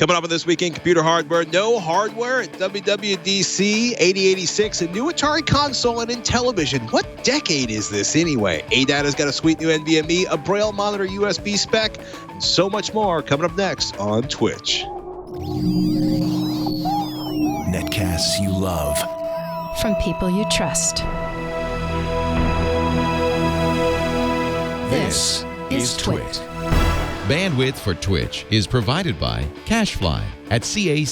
Coming up on This Week in Computer Hardware, no hardware at WWDC, 8086, a new Atari console, and Intellivision. What decade is this anyway? ADATA's got a sweet new NVMe, a Braille monitor USB spec, and so much more coming up next on TWiCH. Netcasts you love. From people you trust. This is TWiCH. Bandwidth for TWiCH is provided by CacheFly at CACHEFLY.com.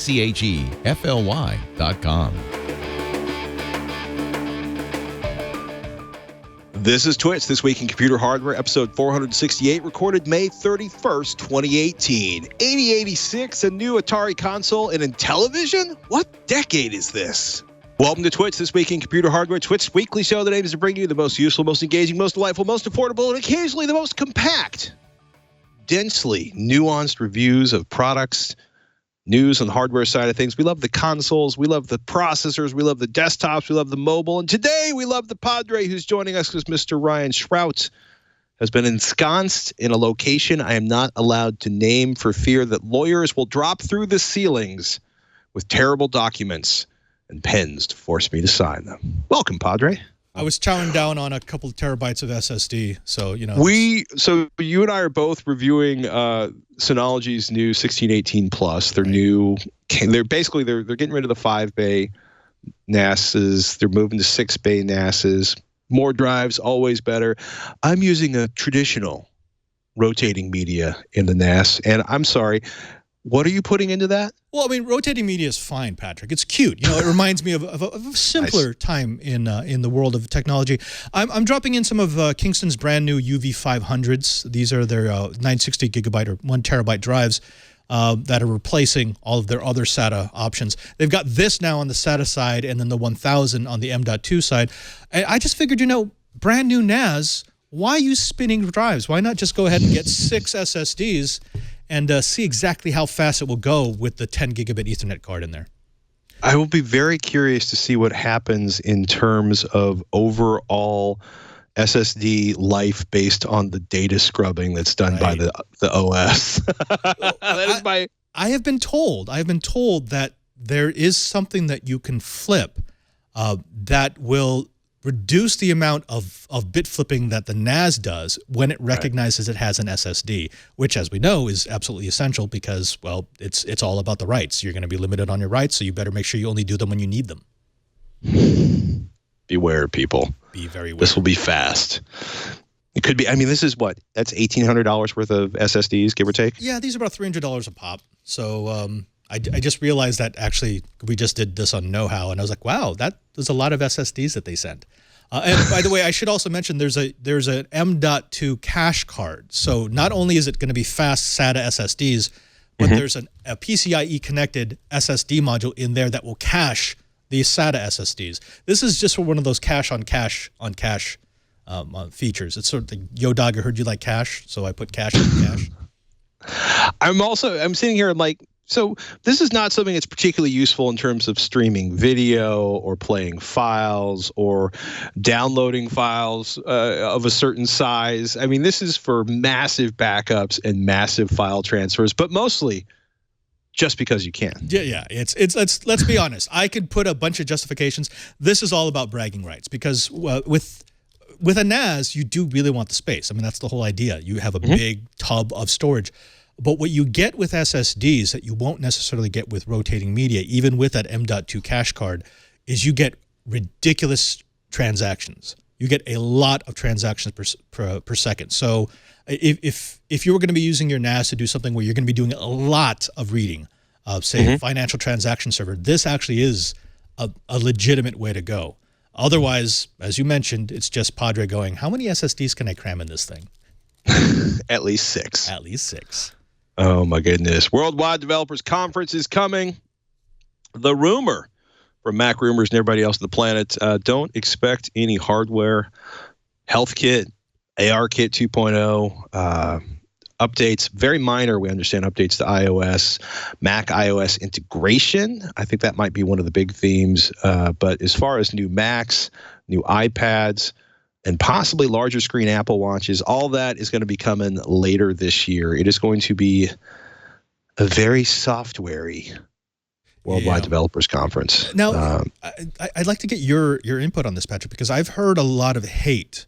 This is TWiCH, This Week in Computer Hardware, episode 468, recorded May 31st, 2018. 8086, a new Atari console, and Intellivision? What decade is this? Welcome to TWiCH, This Week in Computer Hardware, TWiCH's weekly show that aims to bring you the most useful, most engaging, most delightful, most affordable, and occasionally the most compact, densely nuanced reviews of products, news on the hardware side of things. We love the consoles, we love the processors, we love the desktops, we love the mobile, and today we love the Padre who's joining us because Mr. Ryan Schrout has been ensconced in a location I am not allowed to name for fear that lawyers will drop through the ceilings with terrible documents and pens to force me to sign them. Welcome, Padre. I was chowing down on a couple of terabytes of SSD, so you know. So you and I are both reviewing Synology's new 1618 Plus. They're new. They're getting rid of the 5-bay NASs. They're moving to 6-bay NASs. More drives, always better. I'm using a traditional rotating media in the NAS, and I'm sorry. What are you putting into that? Well, I mean, rotating media is fine, Patrick. It's cute. You know, it reminds me of a simpler time in the world of technology. I'm dropping in some of Kingston's brand new UV500s. These are their 960 gigabyte or 1 terabyte drives that are replacing all of their other SATA options. They've got this now on the SATA side and then the 1000 on the M.2 side. And I just figured, you know, brand new NAS, why use spinning drives? Why not just go ahead and get 6 SSDs and see exactly how fast it will go with the 10 gigabit Ethernet card in there? I will be very curious to see what happens in terms of overall SSD life based on the data scrubbing that's done by the OS. I have been told that there is something that you can flip that will reduce the amount of bit flipping that the NAS does when it recognizes it has an SSD, which, as we know, is absolutely essential because, well, it's all about the writes. You're going to be limited on your writes, so you better make sure you only do them when you need them. Beware, people. Be very aware. This will be fast. It could be. I mean, this is what? That's $1,800 worth of SSDs, give or take? Yeah, these are about $300 a pop. So I just realized that actually we just did this on Know-How, and I was like, wow, there's a lot of SSDs that they sent. And by the way, I should also mention there's an M.2 cache card. So not only is it going to be fast SATA SSDs, but there's a PCIe connected SSD module in there that will cache these SATA SSDs. This is just for one of those cache on cache features. It's sort of the, yo dog, I heard you like cache, so I put cache on cache. I'm sitting here and like, so this is not something that's particularly useful in terms of streaming video or playing files or downloading files of a certain size. I mean, this is for massive backups and massive file transfers, but mostly just because you can. Yeah. Let's be honest. I could put a bunch of justifications. This is all about bragging rights because with a NAS, you do really want the space. I mean, that's the whole idea. You have a big tub of storage. But what you get with SSDs that you won't necessarily get with rotating media, even with that M.2 cache card, is you get ridiculous transactions. You get a lot of transactions per second. So if you were going to be using your NAS to do something where you're going to be doing a lot of reading, say a financial transaction server, this actually is a legitimate way to go. Otherwise, as you mentioned, it's just Padre going, how many SSDs can I cram in this thing? At least 6. At least 6. Oh, my goodness. Worldwide Developers Conference is coming. The rumor from Mac Rumors and everybody else on the planet, don't expect any hardware, Health Kit, AR Kit 2.0, updates, very minor, we understand, updates to iOS, Mac iOS integration. I think that might be one of the big themes. But as far as new Macs, new iPads, and possibly larger screen Apple Watches, all that is going to be coming later this year. It is going to be a very software-y Worldwide Developers Conference. Now, I'd like to get your input on this, Patrick, because I've heard a lot of hate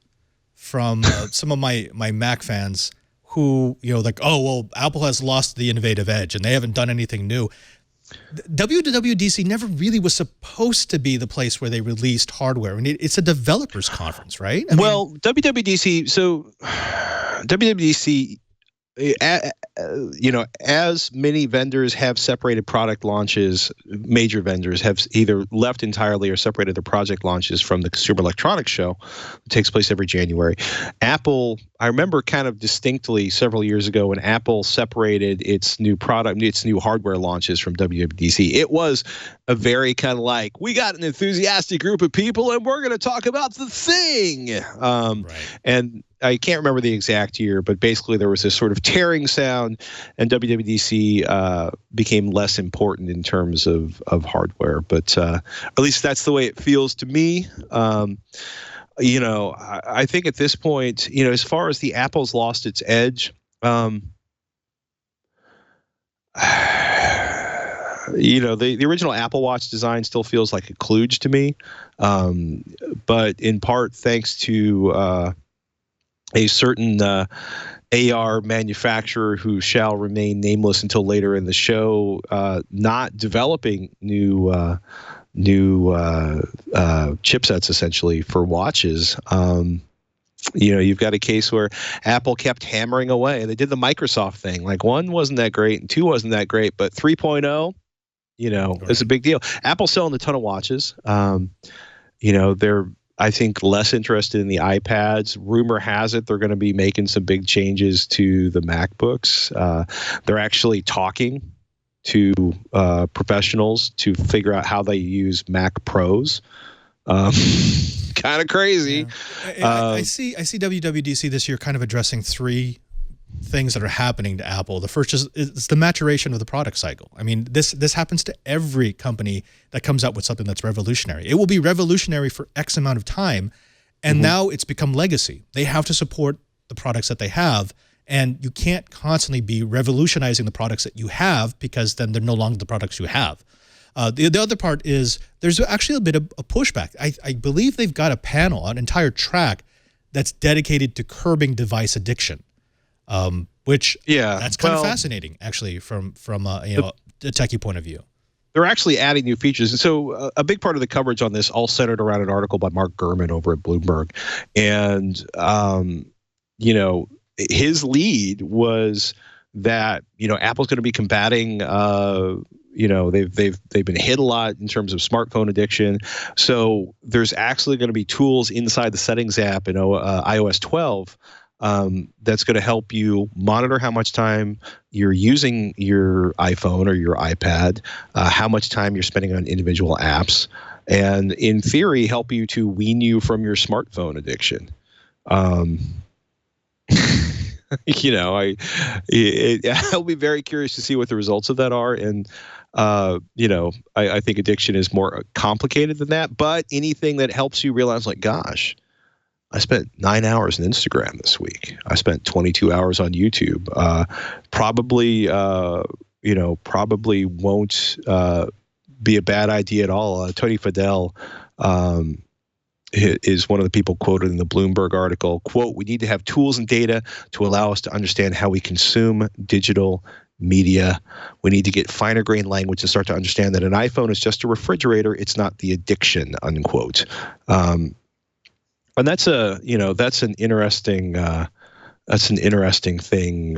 from some of my Mac fans who, like, oh, well, Apple has lost the innovative edge and they haven't done anything new. WWDC never really was supposed to be the place where they released hardware. I mean, it's a developers conference, right? WWDC, so WWDC, as many vendors have separated product launches, major vendors have either left entirely or separated their project launches from the Consumer Electronics Show. It takes place every January. Apple, I remember kind of distinctly several years ago when Apple separated its new hardware launches from WWDC. It was a very kind of like, we got an enthusiastic group of people and we're going to talk about the thing. Right. And I can't remember the exact year, but basically there was this sort of tearing sound, and WWDC became less important in terms of hardware. But at least that's the way it feels to me. I think at this point, as far as the Apple's lost its edge, the original Apple Watch design still feels like a kludge to me, but in part thanks to a certain AR manufacturer who shall remain nameless until later in the show, not developing new chipsets essentially for watches. You've got a case where Apple kept hammering away. They did the Microsoft thing. Like 1 wasn't that great and 2 wasn't that great, but 3.0, is a big deal. Apple's selling a ton of watches. They're, I think, less interested in the iPads. Rumor has it they're going to be making some big changes to the MacBooks. They're actually talking to professionals to figure out how they use Mac Pros. Kind of crazy. Yeah. I see WWDC this year kind of addressing 3 things that are happening to Apple. The first is the maturation of the product cycle. I mean, this happens to every company that comes out with something that's revolutionary. It will be revolutionary for X amount of time, and now it's become legacy. They have to support the products that they have, and you can't constantly be revolutionizing the products that you have because then they're no longer the products you have. The other part is there's actually a bit of a pushback. I believe they've got a panel, an entire track that's dedicated to curbing device addiction. That's kind of fascinating, actually, from a techie point of view. They're actually adding new features. And so a big part of the coverage on this all centered around an article by Mark Gurman over at Bloomberg. And, his lead was that, Apple's going to be combating, they've been hit a lot in terms of smartphone addiction. So there's actually going to be tools inside the settings app in iOS 12 that's going to help you monitor how much time you're using your iPhone or your iPad, how much time you're spending on individual apps, and in theory, help you to wean you from your smartphone addiction. I'll be very curious to see what the results of that are. And, I think addiction is more complicated than that, but anything that helps you realize, like, gosh, I spent 9 hours on Instagram this week. I spent 22 hours on YouTube. Probably won't be a bad idea at all. Tony Fadell is one of the people quoted in the Bloomberg article. Quote, "We need to have tools and data to allow us to understand how we consume digital media. We need to get finer grained language and start to understand that an iPhone is just a refrigerator. It's not the addiction," unquote. And that's an interesting thing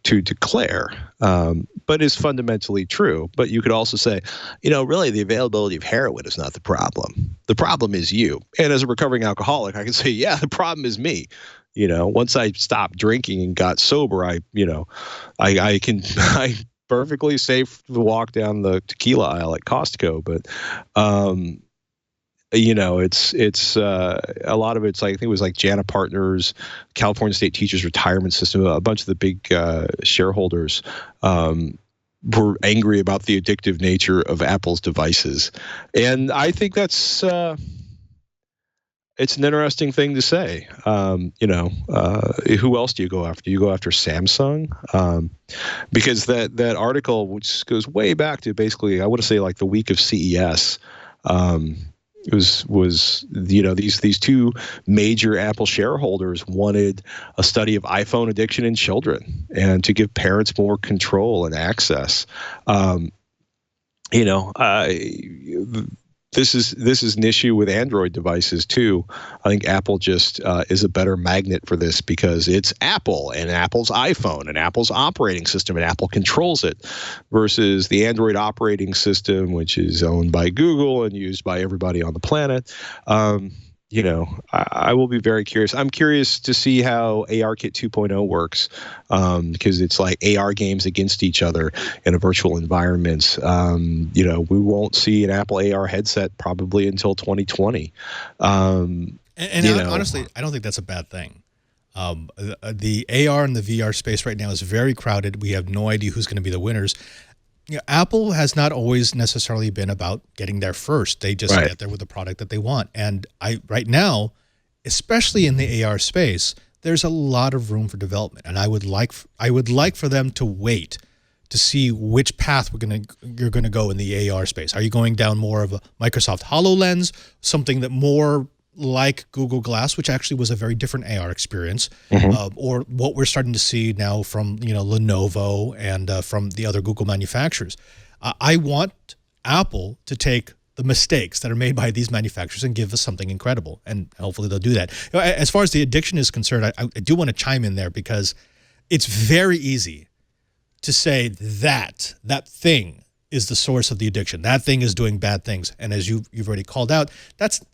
to declare, but is fundamentally true. But you could also say, really the availability of heroin is not the problem. The problem is you. And as a recovering alcoholic, I can say, yeah, the problem is me. Once I stopped drinking and got sober, I perfectly safe to walk down the tequila aisle at Costco, but it's a lot of it's like, I think it was like JANA Partners, California State Teachers Retirement System, a bunch of the big shareholders were angry about the addictive nature of Apple's devices. And I think that's, It's an interesting thing to say. Who else do you go after? You go after Samsung, because that article, which goes way back to basically, I want to say like the week of CES, was these two major Apple shareholders wanted a study of iPhone addiction in children and to give parents more control and access. This is an issue with Android devices too. I think Apple just is a better magnet for this because it's Apple and Apple's iPhone and Apple's operating system, and Apple controls it, versus the Android operating system, which is owned by Google and used by everybody on the planet. I will be very curious. I'm curious to see how ARKit 2.0 works, because it's like AR games against each other in a virtual environment. We won't see an Apple AR headset probably until 2020. Honestly, I don't think that's a bad thing. The AR and the VR space right now is very crowded. We have no idea who's going to be the winners. Apple has not always necessarily been about getting there first. They just get there with the product that they want. And right now, especially in the AR space, there's a lot of room for development. And I would like for them to wait to see which path you're gonna go in the AR space. Are you going down more of a Microsoft HoloLens, something that more like Google Glass, which actually was a very different AR experience, or what we're starting to see now from Lenovo and from the other Google manufacturers. I want Apple to take the mistakes that are made by these manufacturers and give us something incredible, and hopefully they'll do that. As far as the addiction is concerned, I do want to chime in there because it's very easy to say that thing is the source of the addiction. That thing is doing bad things. And as you've already called out,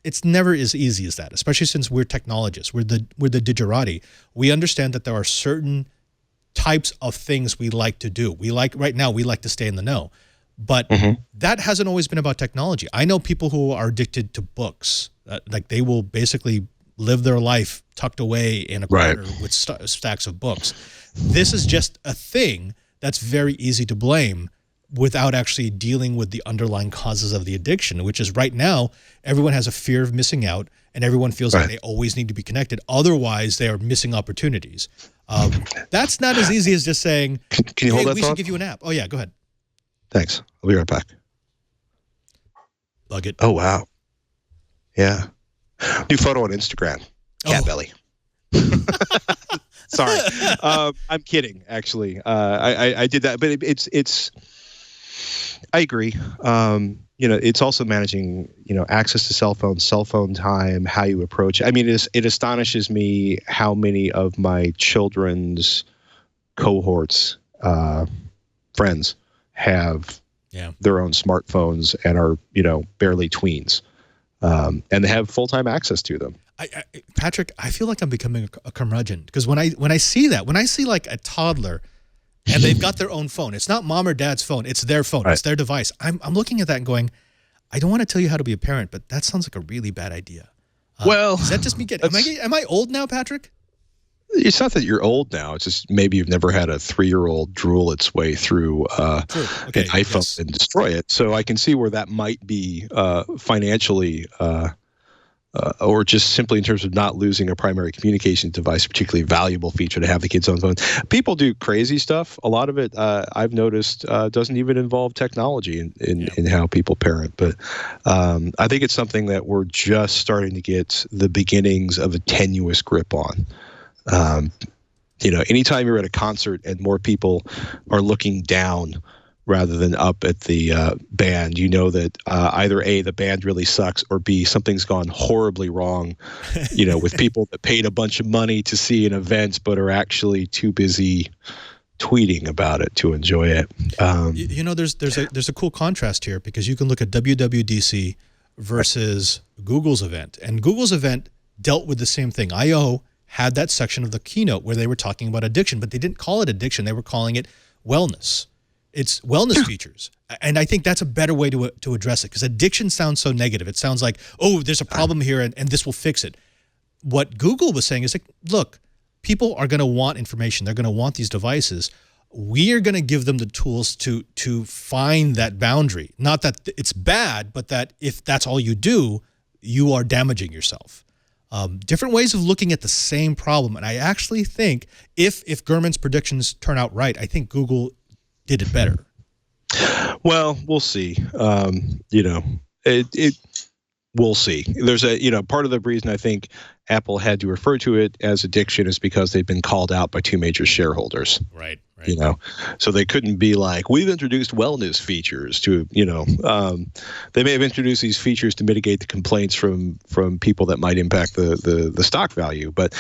it's never as easy as that, especially since we're technologists. We're the digerati. We understand that there are certain types of things we like to do. Right now, we like to stay in the know. But that hasn't always been about technology. I know people who are addicted to books. Like they will basically live their life tucked away in a corner with stacks of books. This is just a thing that's very easy to blame without actually dealing with the underlying causes of the addiction, which is right now, everyone has a fear of missing out and everyone feels like they always need to be connected. Otherwise, they are missing opportunities. That's not as easy as just saying, can you hold that we thought? should give you an app. Oh, yeah, go ahead. Thanks. I'll be right back. Bug it. Oh, wow. Yeah. New photo on Instagram. Cat belly. Sorry. I'm kidding, actually. I did that, but it's I agree. It's also managing, access to cell phone time, how you approach it. I mean, it astonishes me how many of my children's cohorts, friends, have their own smartphones and are, barely tweens, and they have full-time access to them. Patrick, I feel like I'm becoming a curmudgeon because when I see like a toddler and they've got their own phone, it's not mom or dad's phone, it's their phone, it's their device. I'm looking at that and going, I don't want to tell you how to be a parent, but that sounds like a really bad idea. Is that just me am I old now, Patrick? It's not that you're old now. It's just maybe you've never had a 3-year-old drool its way through an iPhone and destroy it. So I can see where that might be financially or just simply in terms of not losing a primary communication device, a particularly valuable feature to have the kids on phone. People do crazy stuff. A lot of it, I've noticed, doesn't even involve technology in how people parent. But I think it's something that we're just starting to get the beginnings of a tenuous grip on. Anytime you're at a concert and more people are looking down rather than up at the band, that either A, the band really sucks, or B, something's gone horribly wrong, with people that paid a bunch of money to see an event but are actually too busy tweeting about it to enjoy it. There's a cool contrast here because you can look at WWDC versus Google's event. And Google's event dealt with the same thing. I.O. had that section of the keynote where they were talking about addiction, but they didn't call it addiction. They were calling it wellness. It's wellness features. And I think that's a better way to address it because addiction sounds so negative. It sounds like, oh, there's a problem here and this will fix it. What Google was saying is like, look, people are going to want information. They're going to want these devices. We are going to give them the tools to find that boundary. Not that it's bad, but that if that's all you do, you are damaging yourself. different ways of looking at the same problem. And I actually think if Gurman's predictions turn out right, I think Google did it better. Well, we'll see. We'll see. There's part of the reason I think Apple had to refer to it as addiction is because they've been called out by two major shareholders. Right. So they couldn't be like, we've introduced wellness features to, they may have introduced these features to mitigate the complaints from people that might impact the stock value. But,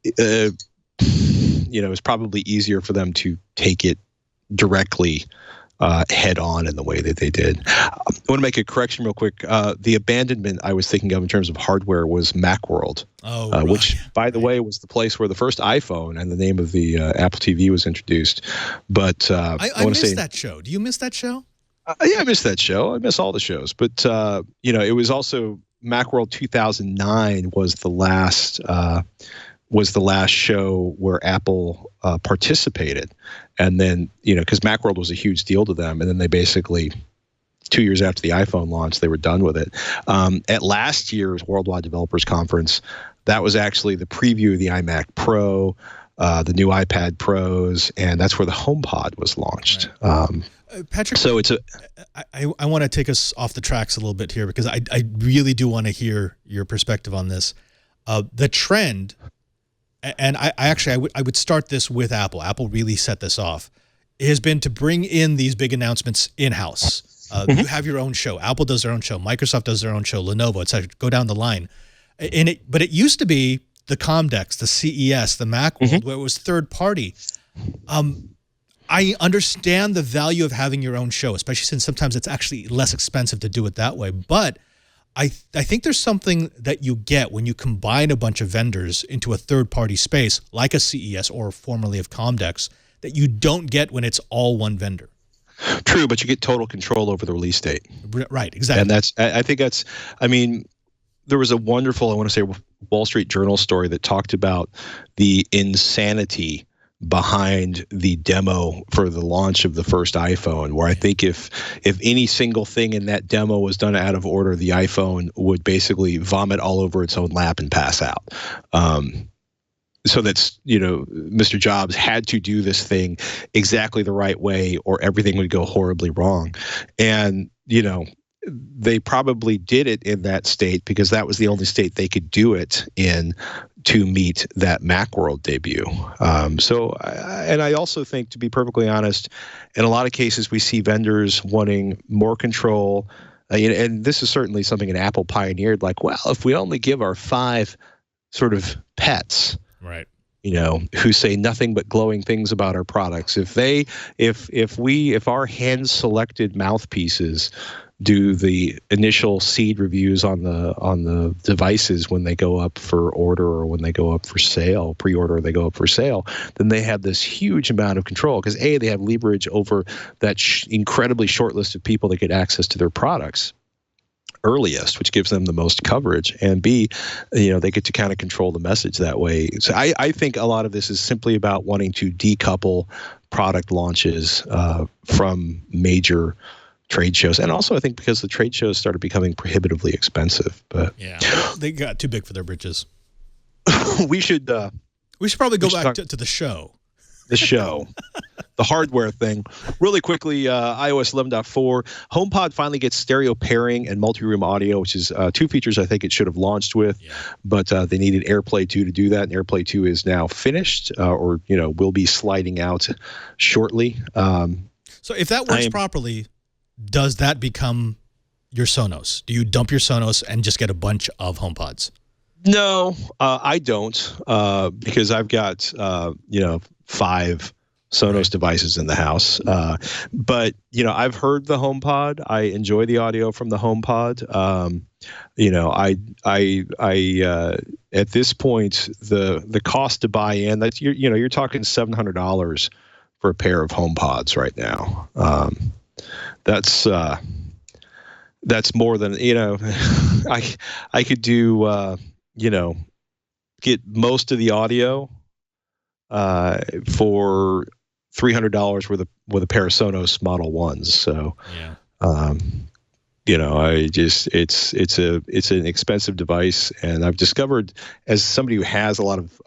it's probably easier for them to take it directly head on in the way that they did. I want to make a correction real quick. The abandonment I was thinking of in terms of hardware was Macworld, which, by the way, was the place where the first iPhone and the name of the Apple TV was introduced. But I missed that show. Do you miss that show? Yeah, I miss that show. I miss all the shows. But, it was also Macworld 2009 was the last show where Apple participated. And then, because Macworld was a huge deal to them. And then they basically, 2 years after the iPhone launch, they were done with it. At last year's Worldwide Developers Conference, that was actually the preview of the iMac Pro, the new iPad Pros, and that's where the HomePod was launched. Right. Patrick, so it's I want to take us off the tracks a little bit here because I really do want to hear your perspective on this. The trend, and I would start this with Apple. Apple really set this off. It has been to bring in these big announcements in-house. You have your own show. Apple does their own show. Microsoft does their own show. Lenovo, etc. Go down the line. But it used to be the Comdex, the CES, the Macworld, where it was third party. I understand the value of having your own show, especially since sometimes it's actually less expensive to do it that way. But I think there's something that you get when you combine a bunch of vendors into a third-party space, like a CES or formerly of Comdex, that you don't get when it's all one vendor. True, but you get total control over the release date. Right, exactly. And there was a wonderful, I want to say, Wall Street Journal story that talked about the insanity behind the demo for the launch of the first iPhone, where I think if any single thing in that demo was done out of order, the iPhone would basically vomit all over its own lap and pass out. So that's, Mr. Jobs had to do this thing exactly the right way or everything would go horribly wrong. And, they probably did it in that state because that was the only state they could do it in to meet that Macworld debut. And I also think, to be perfectly honest, in a lot of cases we see vendors wanting more control. And this is certainly something that Apple pioneered. Like, well, if we only give our 5 sort of pets, right, who say nothing but glowing things about our products, if our hand-selected mouthpieces do the initial seed reviews on the devices when they go up for order or when they go up for sale, pre-order or they go up for sale, then they have this huge amount of control because A, they have leverage over that incredibly short list of people that get access to their products earliest, which gives them the most coverage, and B, they get to kind of control the message that way. So I think a lot of this is simply about wanting to decouple product launches from major trade shows, and also I think because the trade shows started becoming prohibitively expensive. But yeah, they got too big for their britches. we should probably go back to the show. The show, the hardware thing. Really quickly, iOS 11.4. HomePod finally gets stereo pairing and multi-room audio, which is 2 features I think it should have launched with, but they needed AirPlay 2 to do that, and AirPlay 2 is now finished, or will be sliding out shortly. So if that works properly, does that become your Sonos? Do you dump your Sonos and just get a bunch of HomePods? No, I don't, because I've got 5 Sonos devices in the house. But I've heard the HomePod. I enjoy the audio from the HomePod. I at this point the cost to buy in, that you're talking $700 for a pair of HomePods right now. That's more than I could do. Get most of the audio for $300 with a pair of Sonos Model 1s. So it's an expensive device, and I've discovered, as somebody who has a lot of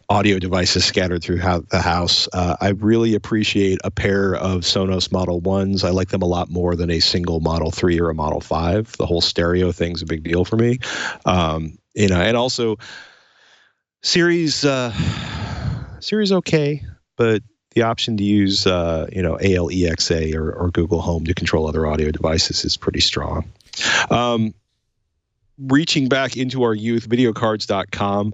audio devices scattered through the house, I really appreciate a pair of Sonos Model 1s. I like them a lot more than a single Model 3 or a Model 5. The whole stereo thing's a big deal for me. And also Siri's okay, but the option to use, ALEXA or Google Home to control other audio devices is pretty strong. Reaching back into our youth, videocards.com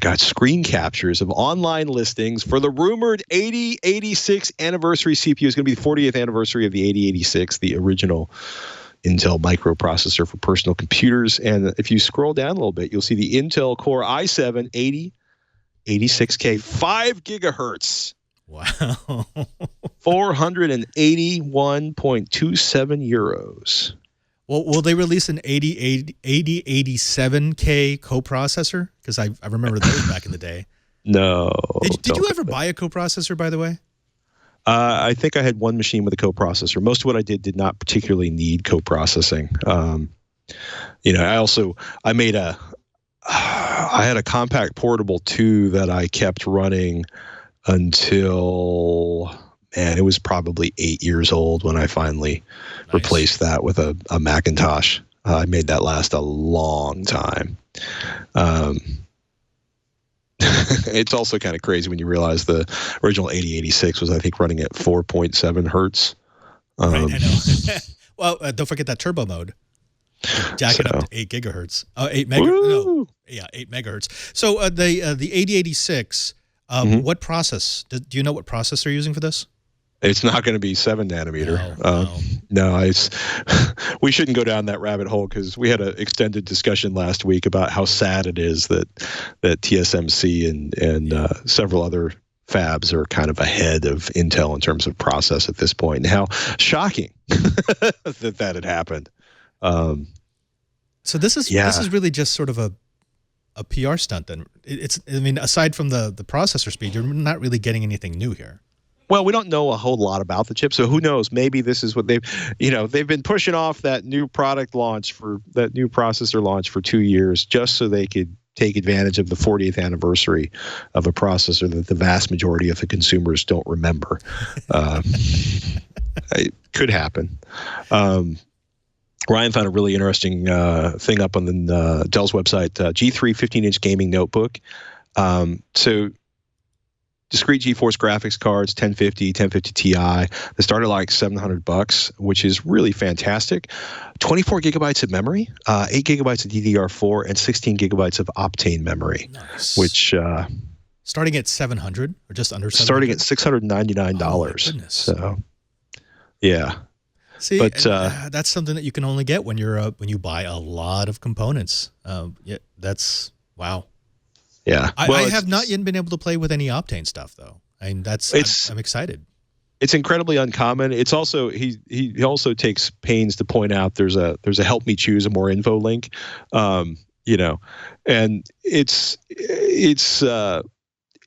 got screen captures of online listings for the rumored 8086 anniversary CPU. It's going to be the 40th anniversary of the 8086, the original Intel microprocessor for personal computers. And if you scroll down a little bit, you'll see the Intel Core i7 8086K 5 gigahertz. Wow. 481.27 euros. Well, will they release an 8087K coprocessor? Because I remember those back in the day. No. Did you ever buy a coprocessor, by the way? I think I had one machine with a coprocessor. Most of what I did not particularly need coprocessing. I had a compact portable 2 that I kept running until, it was probably 8 years old when I finally replaced that with a Macintosh. I made that last a long time. It's also kind of crazy when you realize the original 8086 was, I think, running at 4.7 hertz. Right, I know. Well, don't forget that turbo mode. Jack it up to 8 gigahertz. 8 megahertz. No, yeah, 8 megahertz. So the 8086. What process? Do you know what process they're using for this? It's not going to be 7 nanometer. No, we shouldn't go down that rabbit hole, because we had an extended discussion last week about how sad it is that TSMC and several other fabs are kind of ahead of Intel in terms of process at this point, and how shocking that had happened. So this is really just sort of a PR stunt then. Aside from the processor speed, you're not really getting anything new here. Well, we don't know a whole lot about the chip, so who knows? Maybe this is what they've been pushing off that new processor launch for 2 years just so they could take advantage of the 40th anniversary of a processor that the vast majority of the consumers don't remember. It could happen. Ryan found a really interesting thing up on the Dell's website, G3 15-inch gaming notebook. So discrete GeForce graphics cards, 1050 Ti. They start at like $700, which is really fantastic. 24 gigabytes of memory, 8 gigabytes of DDR4, and 16 gigabytes of Optane memory. Nice. Which starting at $700 or just under $700? Starting at $699. Oh, my goodness. So, yeah. See, but that's something that you can only get when you buy a lot of components. That's wow. Yeah, I have not yet been able to play with any Optane stuff though. I'm excited. It's incredibly uncommon. It's also he also takes pains to point out there's a help me choose a more info link, and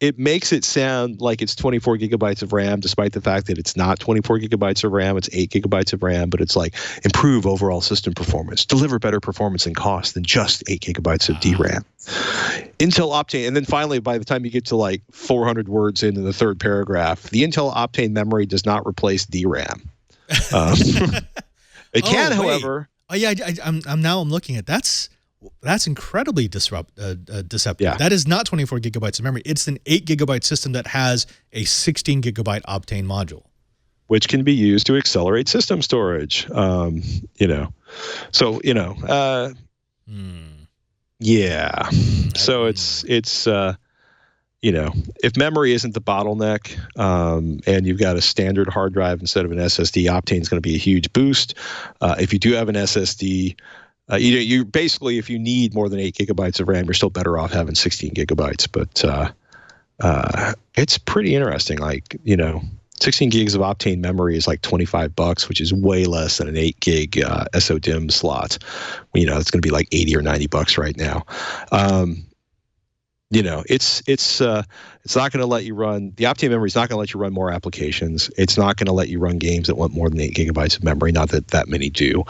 it makes it sound like it's 24 gigabytes of RAM, despite the fact that it's not 24 gigabytes of RAM. It's 8 gigabytes of RAM, but it's like improve overall system performance, deliver better performance and cost than just 8 gigabytes of DRAM. Intel Optane, and then finally, by the time you get to like 400 words into the third paragraph, the Intel Optane memory does not replace DRAM. It can, however. Oh yeah, I'm looking at that's incredibly deceptive. Yeah. That is not 24 gigabytes of memory. It's an 8 gigabyte system that has a 16 gigabyte Optane module, which can be used to accelerate system storage. Yeah. So it's if memory isn't the bottleneck, and you've got a standard hard drive instead of an SSD, Optane is going to be a huge boost. If you do have an SSD, you basically, if you need more than 8 gigabytes of RAM, you're still better off having 16 gigabytes. But it's pretty interesting. 16 gigs of Optane memory is like $25, which is way less than an 8 gig SODIMM slot. It's going to be like $80 or $90 right now. it's not going to let you run, the Optane memory is not going to let you run more applications. It's not going to let you run games that want more than 8 gigabytes of memory. Not that many do.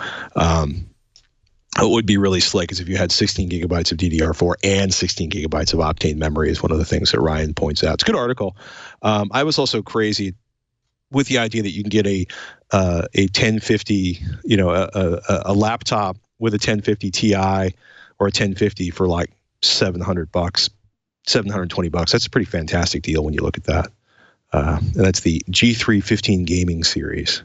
What would be really slick is if you had 16 gigabytes of DDR4 and 16 gigabytes of Optane memory is one of the things that Ryan points out. It's a good article. I was also crazy with the idea that you can get a 1050, a laptop with a 1050 Ti or a 1050 for like $700, $720. That's a pretty fantastic deal when you look at that. And that's the G315 gaming series.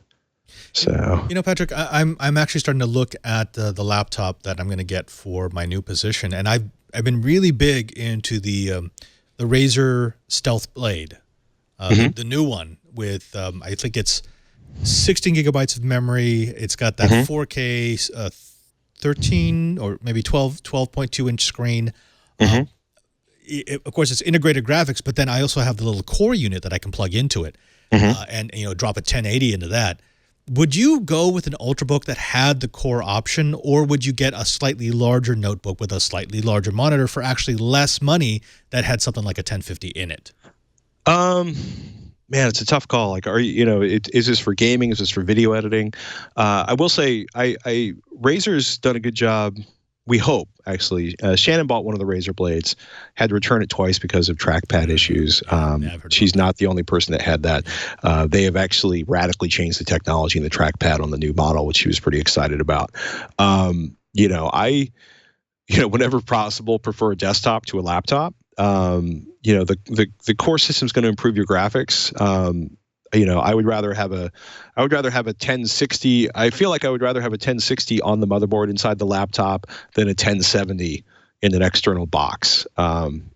So Patrick, I'm actually starting to look at the laptop that I'm going to get for my new position, and I've been really big into the Razer Stealth Blade, the new one with I think it's 16 gigabytes of memory. It's got that 4K 13 or maybe 12.2 inch screen. Of course, it's integrated graphics, but then I also have the little core unit that I can plug into it, and drop a 1080 into that. Would you go with an Ultrabook that had the core option, or would you get a slightly larger notebook with a slightly larger monitor for actually less money that had something like a 1050 in it? Man, it's a tough call. Like, is this for gaming? Is this for video editing? I will say, Razer's done a good job. We hope, actually. Shannon bought one of the Razer blades, had to return it twice because of trackpad issues. She's not the only person that had that. They have actually radically changed the technology and the trackpad on the new model, which she was pretty excited about. Whenever possible, prefer a desktop to a laptop. The core system is going to improve your graphics. I would rather have a 1060. I feel like I would rather have a 1060 on the motherboard inside the laptop than a 1070 in an external box,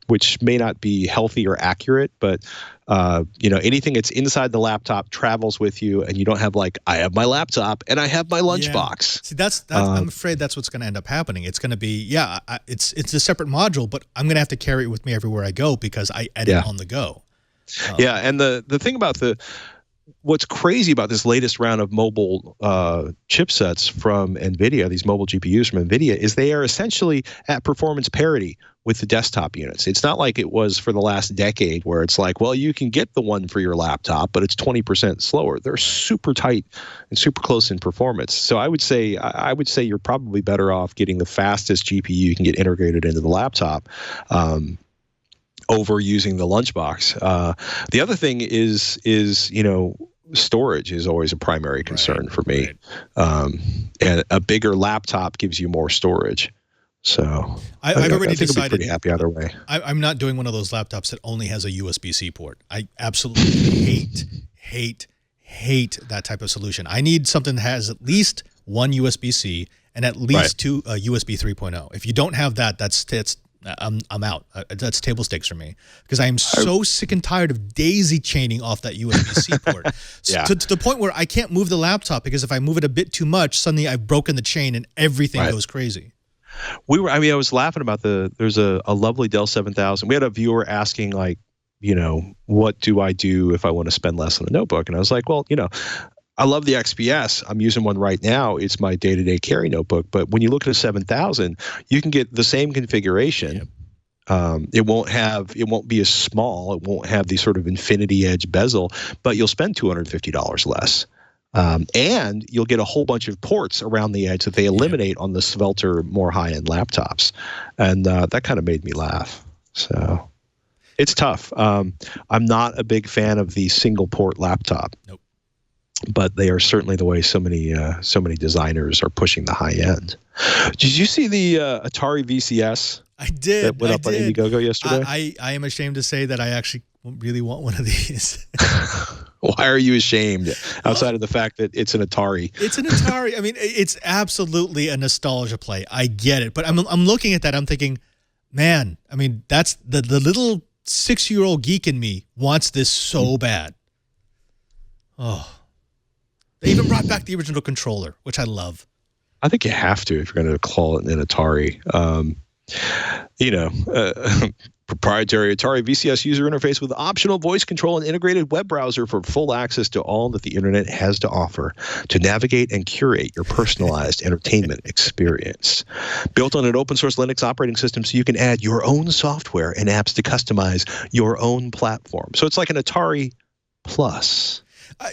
which may not be healthy or accurate, but anything that's inside the laptop travels with you, and you don't have like, I have my laptop and I have my lunchbox. See, that's I'm afraid that's what's going to end up happening. It's going to be, it's a separate module, but I'm going to have to carry it with me everywhere I go because I edit on the go. And the thing about what's crazy about this latest round of mobile chipsets from Nvidia, these mobile GPUs from Nvidia, is they are essentially at performance parity with the desktop units. It's not like it was for the last decade where it's like, well, you can get the one for your laptop, but it's 20% slower. They're super tight and super close in performance. So I would say you're probably better off getting the fastest GPU you can get integrated into the laptop. Over using the lunchbox. The other thing is storage is always a primary concern for me. And a bigger laptop gives you more storage. So I've already decided. I'll be pretty happy either way. I'm not doing one of those laptops that only has a USB-C port. I absolutely hate that type of solution. I need something that has at least one USB-C and at least two USB 3.0. If you don't have that, I'm out. That's table stakes for me because I am so sick and tired of daisy chaining off that USB-C port to the point where I can't move the laptop because if I move it a bit too much, suddenly I've broken the chain and everything goes crazy. I was laughing about there's a lovely Dell 7000. We had a viewer asking like, what do I do if I want to spend less on a notebook? And I was like, well, I love the XPS. I'm using one right now. It's my day-to-day carry notebook. But when you look at a 7000, you can get the same configuration. It won't be as small. It won't have the sort of infinity edge bezel, but you'll spend $250 less. And you'll get a whole bunch of ports around the edge that they eliminate on the svelter, more high-end laptops. And that kind of made me laugh. So it's tough. I'm not a big fan of the single-port laptop. Nope. But they are certainly the way so many designers are pushing the high end. Did you see the Atari VCS? I did. That went up on Indiegogo yesterday. I am ashamed to say that I actually really want one of these. Why are you ashamed? Outside of the fact that it's an Atari. It's an Atari. I mean, it's absolutely a nostalgia play. I get it, but I'm looking at that. I'm thinking, man. I mean, that's the little 6-year-old geek in me wants this so bad. Oh. They even brought back the original controller, which I love. I think you have to if you're going to call it an Atari. Proprietary Atari VCS user interface with optional voice control and integrated web browser for full access to all that the internet has to offer to navigate and curate your personalized entertainment experience. Built on an open source Linux operating system so you can add your own software and apps to customize your own platform. So it's like an Atari Plus.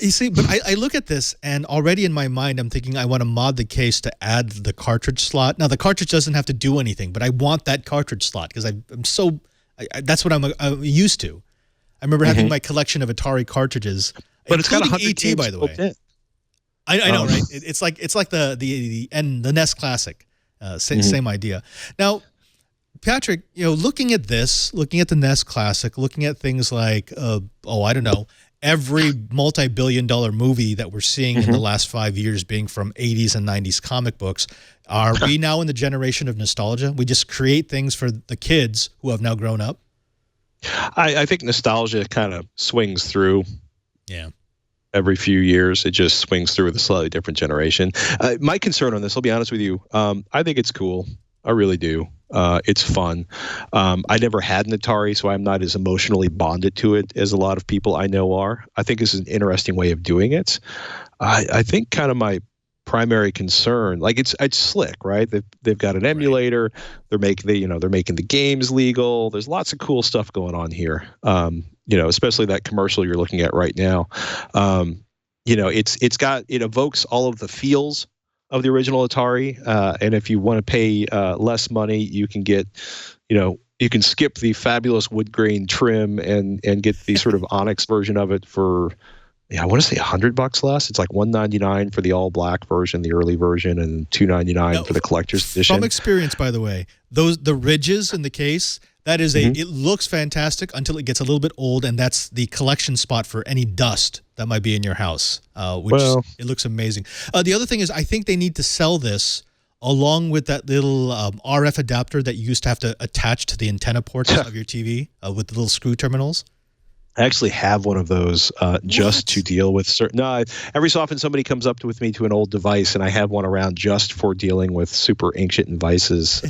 You see, but I look at this, and already in my mind, I'm thinking I want to mod the case to add the cartridge slot. Now, the cartridge doesn't have to do anything, but I want that cartridge slot because I'm so... that's what I'm used to. I remember having my collection of Atari cartridges, but it's got 100 ET, games by the way. in. I know, right? It's like the NES Classic, same idea. Now, Patrick, looking at this, looking at the NES Classic, looking at things like, I don't know, every multi-billion-dollar movie that we're seeing in the last 5 years being from 80s and 90s comic books, are we now in the generation of nostalgia? We just create things for the kids who have now grown up? I think nostalgia kind of swings through. Yeah. Every few years, it just swings through with a slightly different generation. My concern on this, I'll be honest with you, I think it's cool. I really do. It's fun. I never had an Atari, so I'm not as emotionally bonded to it as a lot of people I know are. I think this is an interesting way of doing it. I think kind of my primary concern, like it's slick, right? They've got an emulator. They're making the games legal. There's lots of cool stuff going on here. Especially that commercial you're looking at right now. It evokes all of the feels of the original Atari, and if you want to pay less money, you can get, you can skip the fabulous wood grain trim and get the sort of Onyx version of it for, I want to say $100 less. It's like $199 for the all black version, the early version, and $299 for the collector's edition. From experience, by the way, the ridges in the case. That is it looks fantastic until it gets a little bit old, and that's the collection spot for any dust that might be in your house, it looks amazing. The other thing is I think they need to sell this along with that little RF adapter that you used to have to attach to the antenna ports of your TV with the little screw terminals. I actually have one of those just to deal with certain. No, every so often somebody comes up with me to an old device, and I have one around just for dealing with super ancient devices.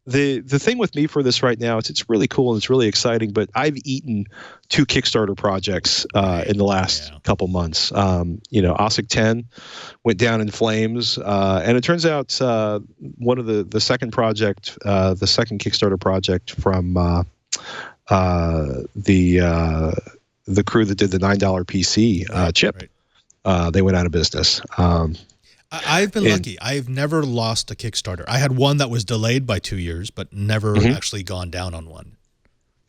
The thing with me for this right now is it's really cool and it's really exciting. But I've eaten 2 Kickstarter projects in the last couple months. OSIC 10 went down in flames, and it turns out one of the second project, the second Kickstarter project from the crew that did the $9 PC chip, they went out of business. I've been lucky. I've never lost a Kickstarter. I had one that was delayed by 2 years, but never actually gone down on one.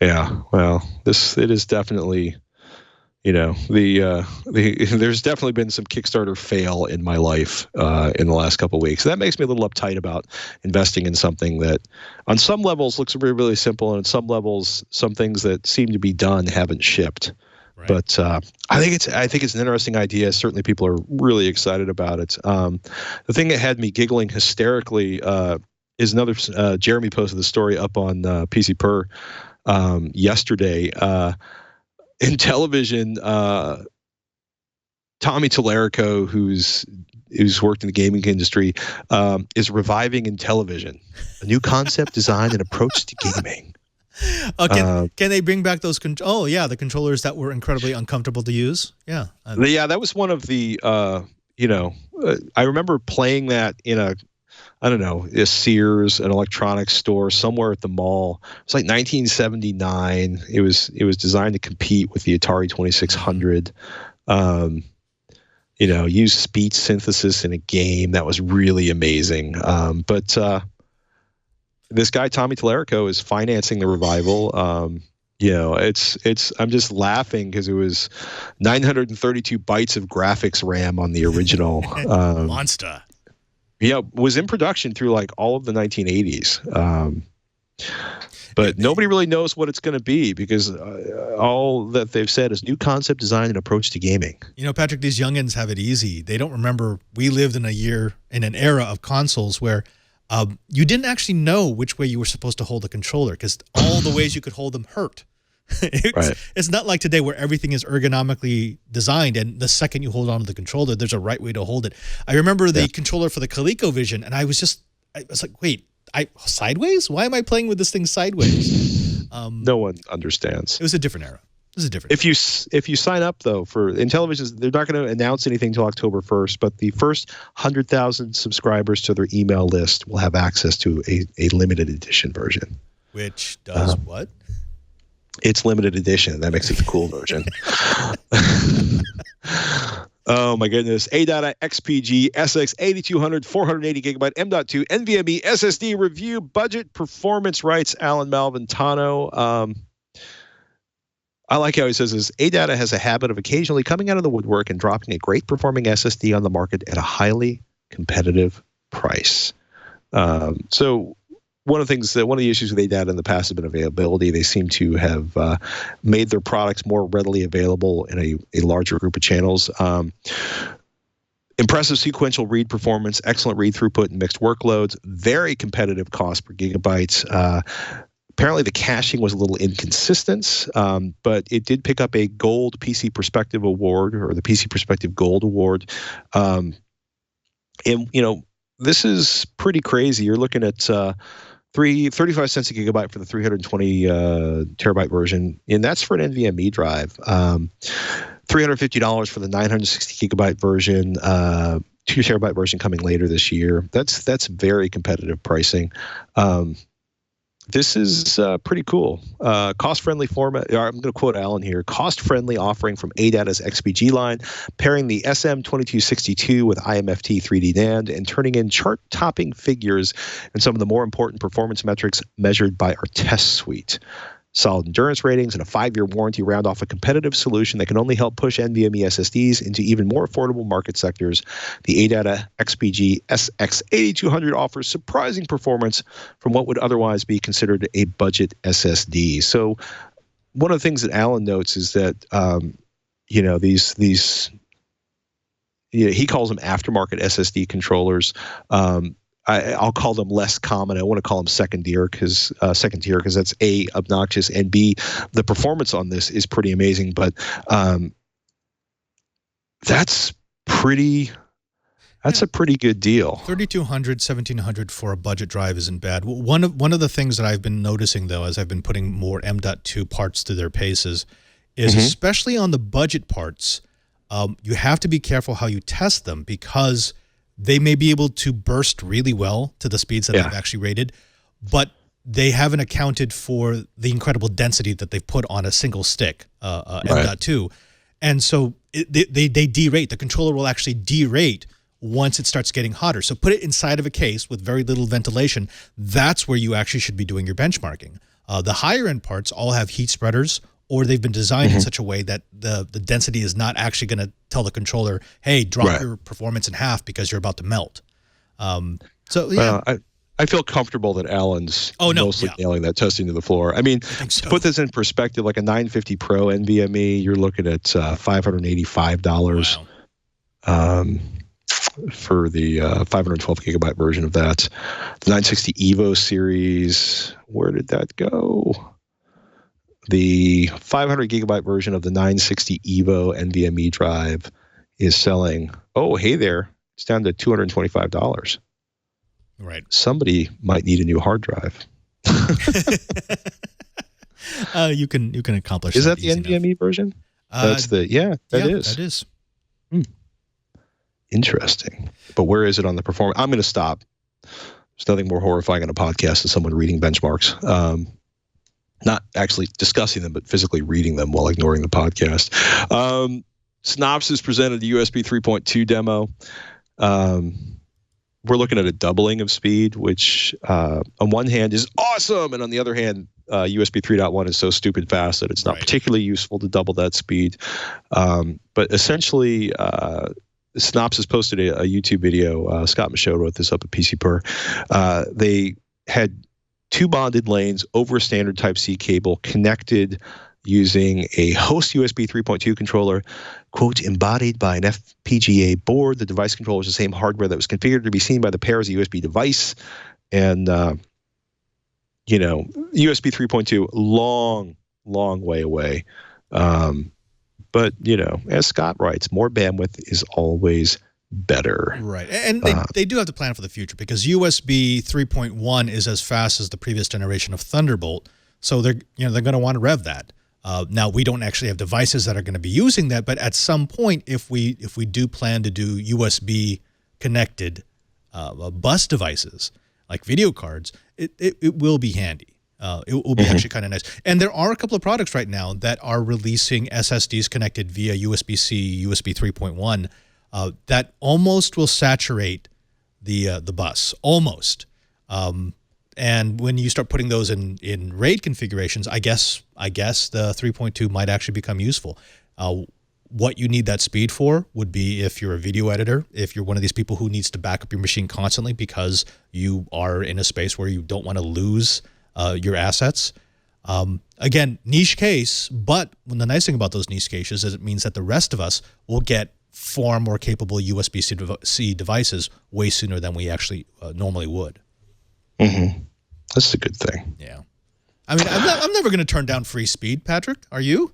Yeah, well, it is definitely, there's definitely been some Kickstarter fail in my life in the last couple of weeks. That makes me a little uptight about investing in something that, on some levels, looks really, really simple, and on some levels, some things that seem to be done haven't shipped. Right. But I think it's an interesting idea. Certainly, people are really excited about it. The thing that had me giggling hysterically is another. Jeremy posted the story up on PC Per yesterday. Intellivision, Tommy Tallarico, who's worked in the gaming industry, is reviving Intellivision, a new concept, design, and approach to gaming. Can they bring back those? The controllers that were incredibly uncomfortable to use. Yeah, that was one of the. I remember playing that in a Sears, an electronics store somewhere at the mall. It's like 1979. It was designed to compete with the Atari 2600. Use speech synthesis in a game that was really amazing. But this guy Tommy Tallarico is financing the revival. I'm just laughing because it was 932 bytes of graphics RAM on the original monster. Yeah, was in production through like all of the 1980s. But nobody really knows what it's going to be because all that they've said is new concept, design, and approach to gaming. Patrick, these youngins have it easy. They don't remember we lived in an era of consoles where you didn't actually know which way you were supposed to hold the controller because all the ways you could hold them hurt. It's not like today where everything is ergonomically designed and the second you hold on to the controller, there's a right way to hold it. I remember the controller for the ColecoVision, and I was like, wait, sideways? Why am I playing with this thing sideways? No one understands. It was a different era. This is different. If you sign up though for Intellivision, they're not going to announce anything until October 1st. But the first 100,000 subscribers to their email list will have access to a limited edition version. Which does what? It's limited edition. That makes it the cool version. Oh my goodness. ADATA XPG SX 8200 480 gigabyte M.2 NVMe SSD review budget performance writes Alan Malventano. I like how he says this. ADATA has a habit of occasionally coming out of the woodwork and dropping a great performing SSD on the market at a highly competitive price. So one of the issues with ADATA in the past has been availability. They seem to have made their products more readily available in a larger group of channels. Impressive sequential read performance, excellent read throughput and mixed workloads, very competitive cost per gigabyte. Apparently the caching was a little inconsistent, but it did pick up a Gold PC Perspective Award, or the PC Perspective Gold Award. And, this is pretty crazy. You're looking at 35 cents a gigabyte for the 320 terabyte version, and that's for an NVMe drive. $350 for the 960 gigabyte version, 2 terabyte version coming later this year. That's very competitive pricing. This is pretty cool. Cost-friendly format. I'm going to quote Alan here. Cost-friendly offering from ADATA's XPG line, pairing the SM2262 with IMFT 3D NAND and turning in chart-topping figures and some of the more important performance metrics measured by our test suite. Solid endurance ratings and a 5-year warranty round off a competitive solution that can only help push NVMe SSDs into even more affordable market sectors. The ADATA XPG SX 8200 offers surprising performance from what would otherwise be considered a budget SSD. So one of the things that Alan notes is that, he calls them aftermarket SSD controllers. I'll call them less common. I want to call them second tier because that's A, obnoxious, and B, the performance on this is pretty amazing. But that's a pretty good deal. 3,200, 1,700 for a budget drive isn't bad. One of the things that I've been noticing though, as I've been putting more M.2 parts through their paces, is especially on the budget parts, you have to be careful how you test them because they may be able to burst really well to the speeds that they've actually rated, but they haven't accounted for the incredible density that they've put on a single stick, M.2. And so they derate. The controller will actually derate once it starts getting hotter. So put it inside of a case with very little ventilation. That's where you actually should be doing your benchmarking. The higher end parts all have heat spreaders, or they've been designed in such a way that the density is not actually going to tell the controller, hey, drop your performance in half because you're about to melt. I feel comfortable that Alan's mostly nailing that testing to the floor. I mean, to put this in perspective, like a 950 Pro NVMe, you're looking at $585 for the 512 gigabyte version of that. The 960 Evo series, where did that go? The 500 gigabyte version of the 960 Evo NVMe drive is selling, it's down to $225. Right. Somebody might need a new hard drive. You can accomplish that. Is that the easy NVMe enough. version? That's the is. That is. Interesting. But where is it on the performance? I'm going to stop. There's nothing more horrifying on a podcast than someone reading benchmarks. Not actually discussing them, but physically reading them while ignoring the podcast. Synopsys presented the USB 3.2 demo. We're looking at a doubling of speed, which on one hand is awesome, and on the other hand, USB 3.1 is so stupid fast that it's not particularly useful to double that speed. But essentially, Synopsys posted a YouTube video. Scott Michaud wrote this up at PC Per. They had 2 bonded lanes over a standard Type-C cable connected using a host USB 3.2 controller, quote, embodied by an FPGA board. The device controller is the same hardware that was configured to be seen by the pair as a USB device. And, USB 3.2, long way away. But, as Scott writes, more bandwidth is always better. Right, and they do have to plan for the future, because USB 3.1 is as fast as the previous generation of Thunderbolt, so they're going to want to rev that. Now, we don't actually have devices that are going to be using that, but at some point, if we do plan to do USB connected bus devices like video cards, it will be handy. It will be actually kind of nice. And there are a couple of products right now that are releasing SSDs connected via USB-C, USB 3.1 that almost will saturate the bus, almost. And when you start putting those in RAID configurations, I guess the 3.2 might actually become useful. What you need that speed for would be if you're a video editor, if you're one of these people who needs to back up your machine constantly because you are in a space where you don't want to lose your assets. Again, niche case, but the nice thing about those niche cases is it means that the rest of us will get far more capable USB-C devices way sooner than we actually normally would. Mm-hmm. That's a good thing. Yeah. I mean, I'm never going to turn down free speed, Patrick. Are you?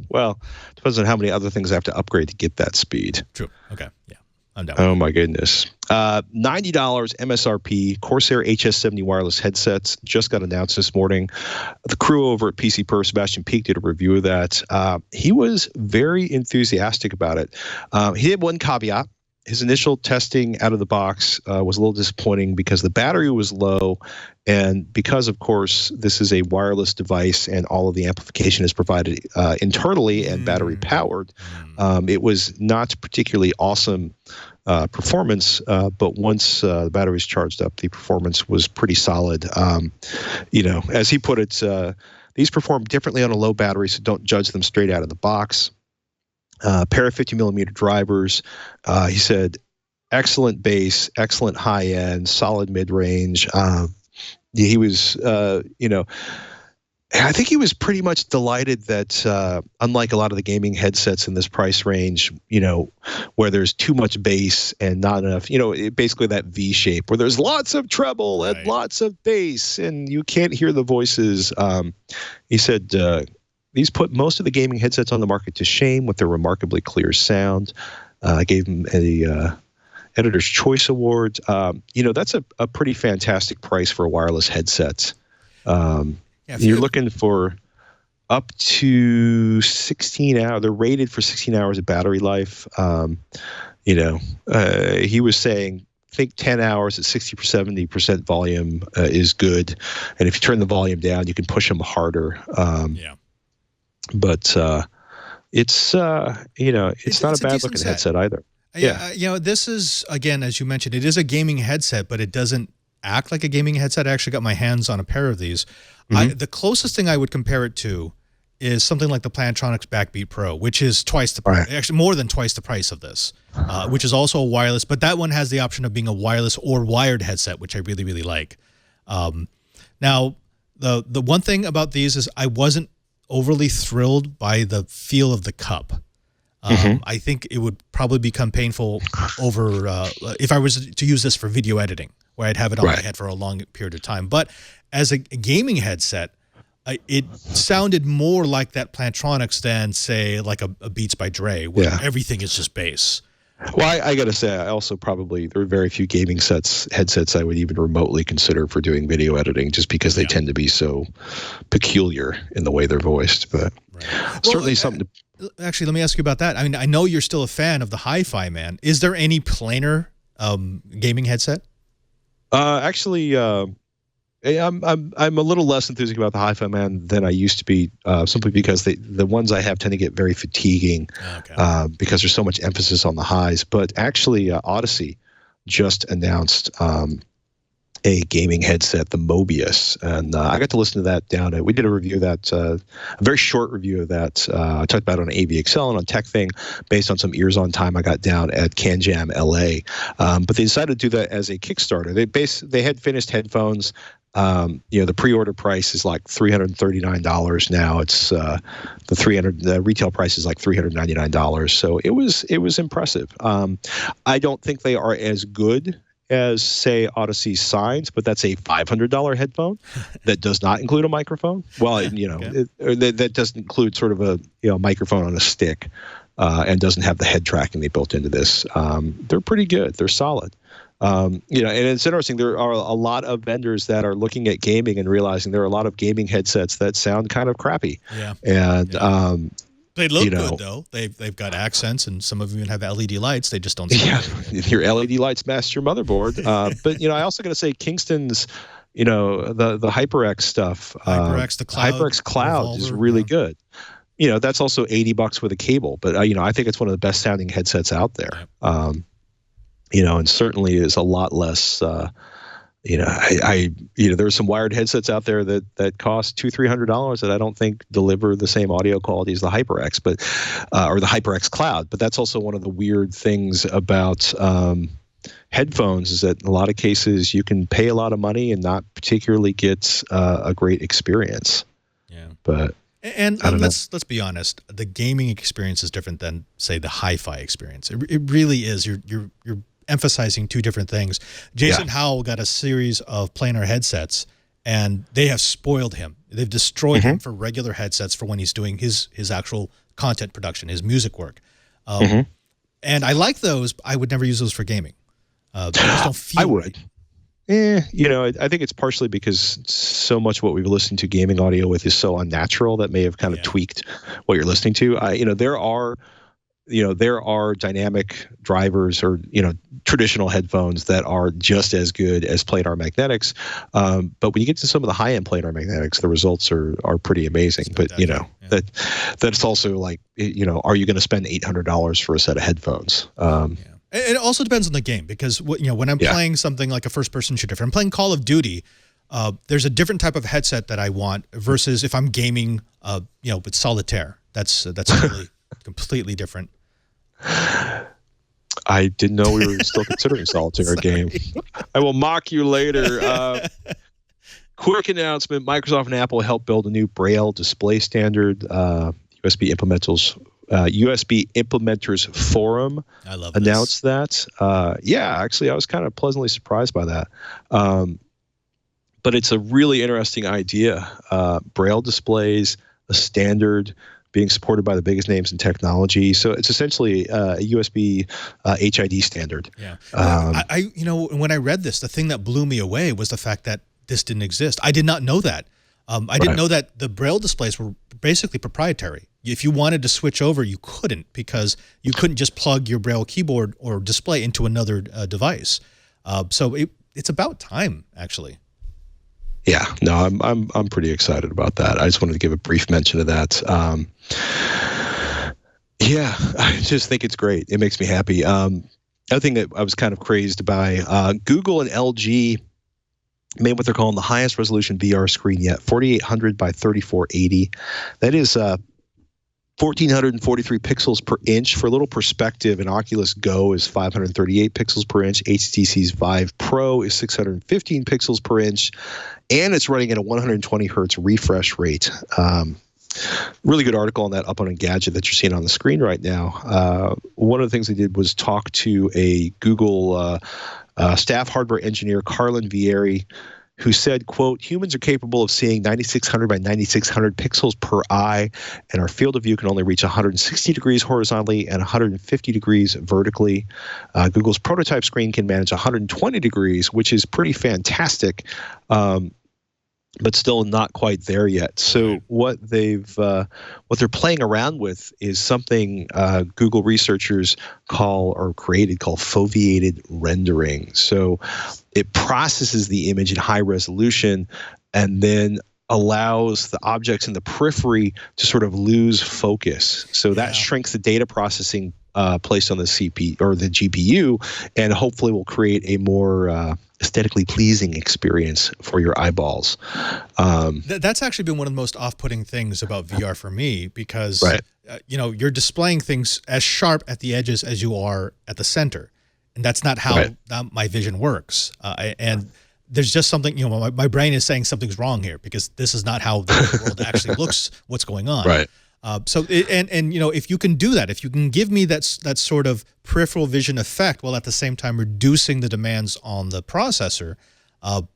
Well, depends on how many other things I have to upgrade to get that speed. True. Okay. Yeah. I'm down. Oh, my goodness. $90 MSRP Corsair HS70 wireless headsets just got announced this morning. The crew over at PC Per, Sebastian Peak, did a review of that. He was very enthusiastic about it. He had one caveat. His initial testing out of the box was a little disappointing because the battery was low, and because, of course, this is a wireless device and all of the amplification is provided internally and battery powered, it was not particularly awesome performance, but once the battery was charged up, the performance was pretty solid. As he put it, these perform differently on a low battery, so don't judge them straight out of the box. Pair of 50-millimeter drivers. He said, excellent bass, excellent high end, solid mid range. He was, I think he was pretty much delighted that, unlike a lot of the gaming headsets in this price range, where there's too much bass and not enough, basically that V shape where there's lots of treble and lots of bass and you can't hear the voices. He said, these put most of the gaming headsets on the market to shame with their remarkably clear sound. I gave him a Editor's Choice Award. That's a pretty fantastic price for a wireless headset. You're looking for up to 16 hours. They're rated for 16 hours of battery life. He was saying, I think 10 hours at 60-70% volume is good. And if you turn the volume down, you can push them harder. But it's not a bad looking headset either. This is, again, as you mentioned, it is a gaming headset, but it doesn't act like a gaming headset. I actually got my hands on a pair of these. The closest thing I would compare it to is something like the Plantronics Backbeat Pro, which is twice the price, actually more than twice the price of this, which is also a wireless, but that one has the option of being a wireless or wired headset, which I really, really like. Now, the one thing about these is I wasn't overly thrilled by the feel of the cup. I think it would probably become painful over if I was to use this for video editing, where I'd have it on my head for a long period of time. But as a gaming headset, it sounded more like that Plantronics than, say, like a Beats by Dre, where everything is just bass. Well, I got to say, I also probably, there are very few gaming headsets I would even remotely consider for doing video editing, just because they tend to be so peculiar in the way they're voiced. But certainly something to... Actually, let me ask you about that. I mean, I know you're still a fan of the Hi-Fi Man. Is there any planar gaming headset? I'm a little less enthusiastic about the Hi-Fi Man than I used to be, simply because the ones I have tend to get very fatiguing because there's so much emphasis on the highs. But actually, Odyssey just announced a gaming headset, the Mobius, and I got to listen to that down at. We did a review of that, a very short review of that. I talked about it on AVXL and on Tech Thing, based on some ears on time I got down at CanJam LA. But they decided to do that as a Kickstarter. They had finished headphones. The pre-order price is like $339 now. It's the retail price is like $399. So it was impressive. I don't think they are as good as, say, Odyssey Signs, but that's a $500 headphone that does not include a microphone. Well, that doesn't include sort of a microphone on a stick, and doesn't have the head tracking they built into this. They're pretty good. They're solid. And it's interesting. There are a lot of vendors that are looking at gaming and realizing there are a lot of gaming headsets that sound kind of crappy. Yeah. And they look good though. They've got accents, and some of them even have LED lights. They just don't. Your LED lights match your motherboard. But I also got to say Kingston's, the HyperX stuff. HyperX, the Cloud. HyperX Cloud Revolver, is really good. That's also $80 with a cable, but I think it's one of the best sounding headsets out there. And certainly is a lot less. There's some wired headsets out there that cost $200-$300 that I don't think deliver the same audio quality as the HyperX, or the HyperX Cloud. But that's also one of the weird things about headphones is that in a lot of cases you can pay a lot of money and not particularly get a great experience. Yeah, but. And let's be honest, the gaming experience is different than, say, the hi-fi experience. It really is. You're emphasizing two different things. Jason Howell got a series of planar headsets, and they have spoiled him. They've destroyed him for regular headsets for when he's doing his actual content production, his music work. And I like those. I would never use those for gaming. I just don't feel I would. I think it's partially because so much what we've listened to gaming audio with is so unnatural that may have kind of tweaked what you're listening to. There are dynamic drivers or traditional headphones that are just as good as planar magnetics. But when you get to some of the high-end planar magnetics, the results are pretty amazing. But that's also like are you going to spend $800 for a set of headphones? It also depends on the game, because when I'm playing something like a first-person shooter, if I'm playing Call of Duty, there's a different type of headset that I want versus if I'm gaming, with solitaire. That's totally completely different. I didn't know we were still considering solitaire a game. I will mock you later. Quick announcement: Microsoft and Apple helped build a new Braille display standard. USB Implementers Forum announced that. Actually, I was kind of pleasantly surprised by that. But it's a really interesting idea. Braille displays, a standard being supported by the biggest names in technology. So it's essentially a USB HID standard. Yeah. When I read this, the thing that blew me away was the fact that this didn't exist. I did not know that. I didn't know that the Braille displays were basically proprietary. If you wanted to switch over, you couldn't, because you couldn't just plug your Braille keyboard or display into another device. So it's about time, actually. Yeah, no, I'm pretty excited about that. I just wanted to give a brief mention of that. I just think it's great. It makes me happy. Other thing that I was kind of crazed by, Google and LG made what they're calling the highest resolution VR screen yet, 4800 by 3480. That is 1,443 pixels per inch. For a little perspective, an Oculus Go is 538 pixels per inch. HTC's Vive Pro is 615 pixels per inch, and it's running at a 120 hertz refresh rate. Really good article on that up on Engadget that you're seeing on the screen right now. One of the things they did was talk to a Google staff hardware engineer, Carlin Vieri, who said, quote, humans are capable of seeing 9600 by 9600 pixels per eye, and our field of view can only reach 160 degrees horizontally and 150 degrees vertically. Google's prototype screen can manage 120 degrees, which is pretty fantastic, but still not quite there yet. So what they're playing around with is something Google researchers called Foliated Rendering. So it processes the image in high resolution and then allows the objects in the periphery to sort of lose focus. So that shrinks the data processing placed on the CPU or the GPU, and hopefully will create a more aesthetically pleasing experience for your eyeballs. That's actually been one of the most off-putting things about VR for me, because you're displaying things as sharp at the edges as you are at the center, and that's not how my vision works. And there's just something, my brain is saying something's wrong here, because this is not how the world actually looks. What's going on? Right. If you can do that, if you can give me that sort of peripheral vision effect while at the same time reducing the demands on the processor,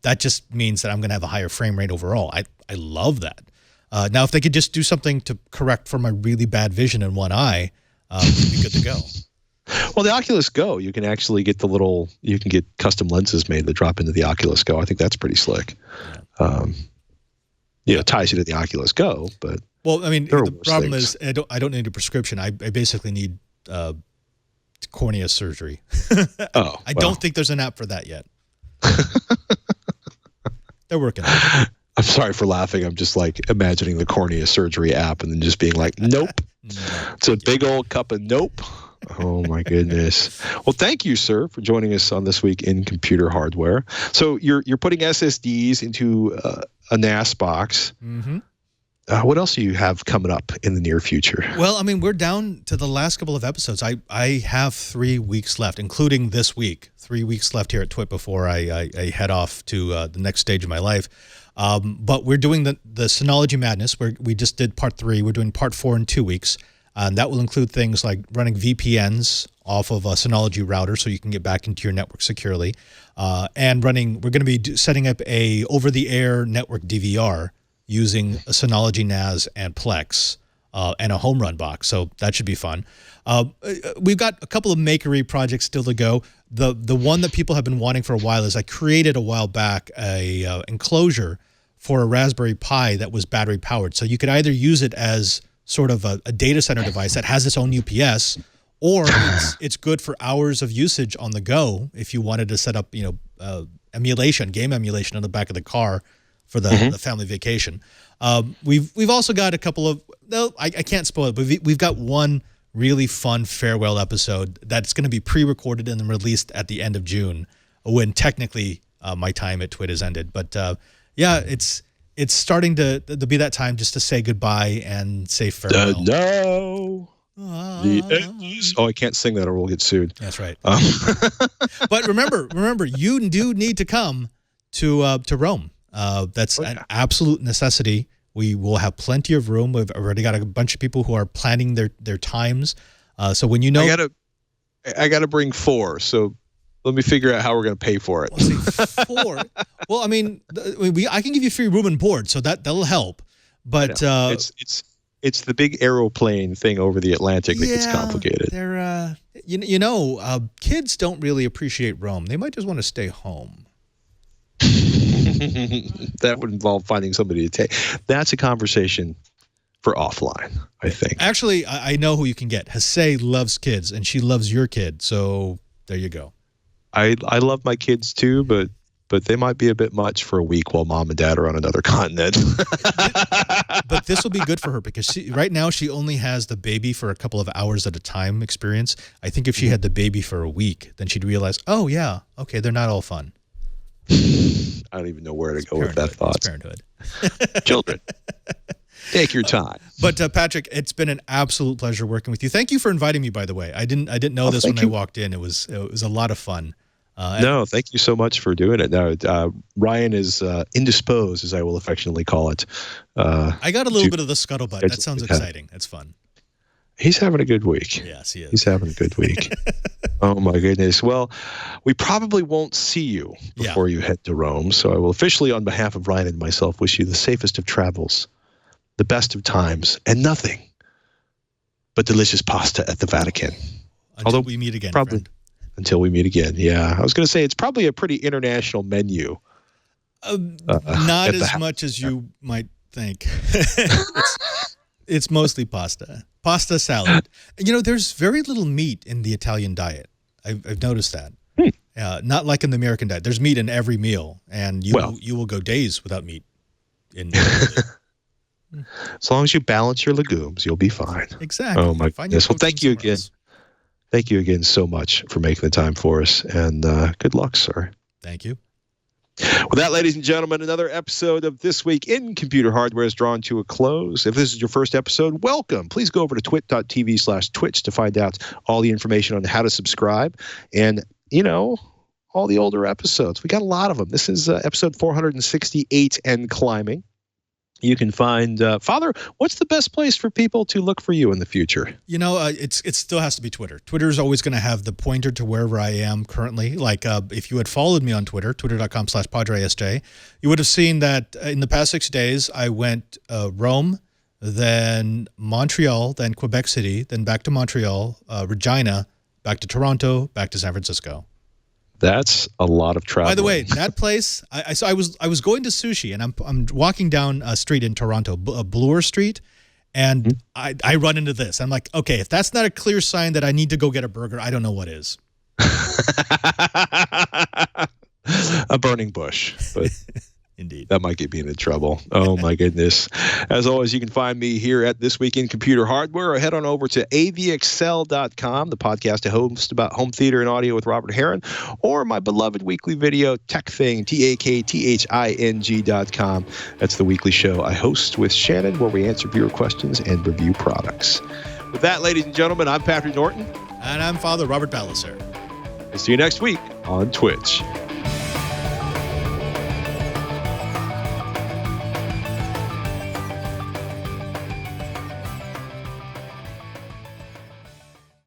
that just means that I'm going to have a higher frame rate overall. I love that. Now, if they could just do something to correct for my really bad vision in one eye, we'd be good to go. Well, the Oculus Go, you can actually get you can get custom lenses made that drop into the Oculus Go. I think that's pretty slick. It ties you to the Oculus Go, but well, I mean, the problem is I don't need a prescription. I basically need cornea surgery. I don't think there's an app for that yet. They're working on it. I'm sorry for laughing. I'm just like imagining the cornea surgery app and then just being like, nope. It's a big old cup of nope. Oh my goodness. Well, thank you, sir, for joining us on This Week in Computer Hardware. So you're putting SSDs into a NAS box. Mm-hmm. What else do you have coming up in the near future? Well, I mean, we're down to the last couple of episodes. I have 3 weeks left, including this week. 3 weeks left here at TWiCH before I head off to the next stage of my life. But we're doing the Synology Madness, where we just did part 3. We're doing part 4 in 2 weeks. And that will include things like running VPNs off of a Synology router so you can get back into your network securely. And we're going to be setting up a over-the-air network DVR using a Synology NAS and Plex and a home run box. So that should be fun. We've got a couple of makery projects still to go. The one that people have been wanting for a while is I created a while back a enclosure for a Raspberry Pi that was battery powered. So you could either use it as sort of a data center device that has its own UPS, or it's good for hours of usage on the go if you wanted to set up, game emulation on the back of the car for the family vacation. We've also got a couple of, I can't spoil it, but we've got one really fun farewell episode that's going to be pre-recorded and then released at the end of June, when technically my time at TWiCH has ended. But it's starting to be that time just to say goodbye and say farewell. I can't sing that or we'll get sued. That's right. But remember, you do need to come to Rome. That's an absolute necessity. We will have plenty of room. We've already got a bunch of people who are planning their times. So when you know, I gotta bring 4. So let me figure out how we're going to pay for it. Let's see, 4. Well, I mean, I can give you free room and board, so that'll help. But it's the big aeroplane thing over the Atlantic that gets complicated. They're kids don't really appreciate Rome. They might just want to stay home. That would involve finding somebody to take. That's a conversation for offline, I think. Actually, I know who you can get. Hase loves kids, and she loves your kid. So there you go. I love my kids too, but they might be a bit much for a week while mom and dad are on another continent. But this will be good for her because right now she only has the baby for a couple of hours at a time experience. I think if she had the baby for a week, then she'd realize, oh yeah, okay, they're not all fun. I don't even know where to go with that thought. It's parenthood. Children, take your time. But Patrick, it's been an absolute pleasure working with you. Thank you for inviting me, by the way. I didn't know this when I walked in. It was a lot of fun. No, thank you so much for doing it. Now, Ryan is indisposed, as I will affectionately call it. I got a little bit of the scuttlebutt. That sounds exciting. It's fun. He's having a good week. Yes, he is. He's having a good week. Oh, my goodness. Well, we probably won't see you before you head to Rome, so I will officially, on behalf of Ryan and myself, wish you the safest of travels, the best of times, and nothing but delicious pasta at the Vatican. Although we meet again, probably friend. Until we meet again. Yeah, I was going to say it's probably a pretty international menu. Not as much as you might think. It's mostly pasta salad. There's very little meat in the Italian diet. I've noticed that. Not like in the American diet. There's meat in every meal, and you will go days without meat. As long as you balance your legumes, you'll be fine. Exactly. Oh my goodness. Well, thank you again. Thank you again so much for making the time for us, and good luck, sir. Thank you. With that, ladies and gentlemen, another episode of This Week in Computer Hardware is drawn to a close. If this is your first episode, welcome. Please go over to twit.tv/twitch to find out all the information on how to subscribe and, all the older episodes. We got a lot of them. This is episode 468 and climbing. you can find Father. What's the best place for people to look for you in the future? It still has to be Twitter. Twitter is always going to have the pointer to wherever I am currently. Like if you had followed me on Twitter, twitter.com/PadreSJ, you would have seen that in the past 6 days, I went Rome, then Montreal, then Quebec City, then back to Montreal, Regina, back to Toronto, back to San Francisco. That's a lot of travel. By the way, that place, I was going to sushi, and I'm walking down a street in Toronto, Bloor Street, and I run into this. I'm like, okay, if that's not a clear sign that I need to go get a burger, I don't know what is. A burning bush, but indeed, that might get me into trouble. Oh my goodness! As always, you can find me here at This Week in Computer Hardware, or head on over to avxl.com, the podcast I host about home theater and audio with Robert Heron, or my beloved weekly video TechThing, TAKTHING.com. That's the weekly show I host with Shannon, where we answer viewer questions and review products. With that, ladies and gentlemen, I'm Patrick Norton, and I'm Father Robert Ballecer. We'll see you next week on Twitch.